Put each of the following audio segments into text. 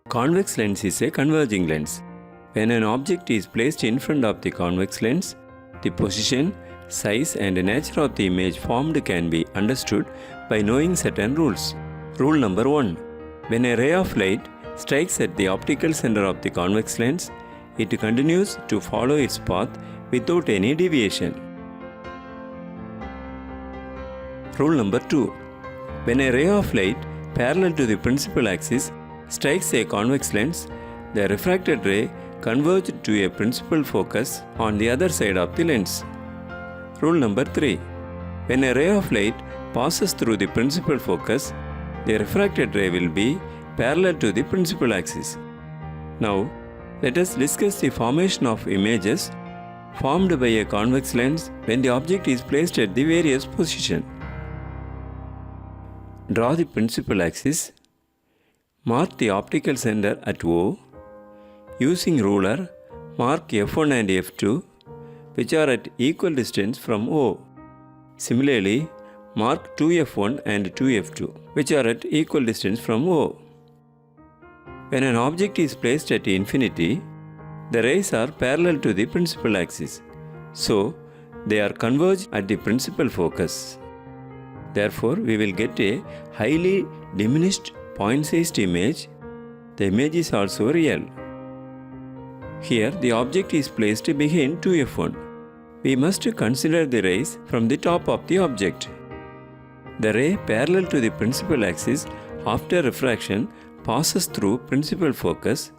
Convex lens is a converging lens. When an object is placed in front of the convex lens, the position, size and nature of the image formed can be understood by knowing certain rules. Rule number 1. When a ray of light strikes at the optical center of the convex lens, it continues to follow its path without any deviation. Rule number 2. When a ray of light parallel to the principal axis strikes a convex lens, the refracted ray converges to a principal focus on the other side of the lens. Rule number 3. When a ray of light passes through the principal focus, the refracted ray will be parallel to the principal axis. Now, let us discuss the formation of images formed by a convex lens when the object is placed at the various positions. Draw the principal axis. Mark the optical center at O. Using ruler, mark F1 and F2, which are at equal distance from O. Similarly, mark 2F1 and 2F2, which are at equal distance from O. When an object is placed at infinity, the rays are parallel to the principal axis, so they are converged at the principal focus. Therefore, we will get a highly diminished point-sized image. The image is also real. Here, the object is placed behind 2F1. We must consider the rays from the top of the object. The ray parallel to the principal axis after refraction passes through principal focus,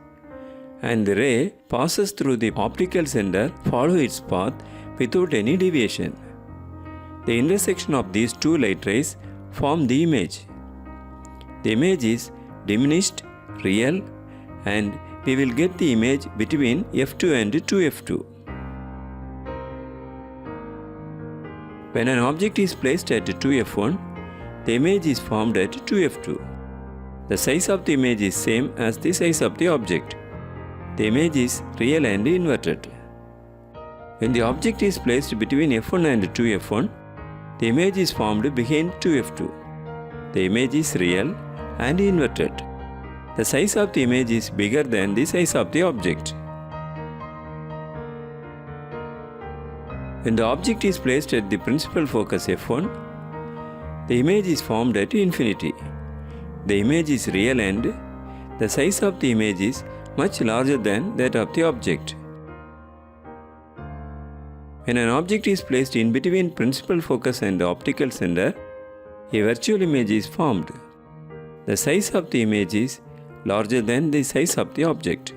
and the ray passes through the optical center follow its path without any deviation. The intersection of these two light rays form the image. The image is diminished, real, and we will get the image between F2 and 2F2. When an object is placed at 2F1, the image is formed at 2F2. The size of the image is same as the size of the object. The image is real and inverted. When the object is placed between F1 and 2F1, the image is formed behind 2F2. The image is real and inverted. The size of the image is bigger than the size of the object. When the object is placed at the principal focus F1, the image is formed at infinity. The image is real and the size of the image is much larger than that of the object. When an object is placed in between principal focus and the optical center, a virtual image is formed. The size of the image is larger than the size of the object.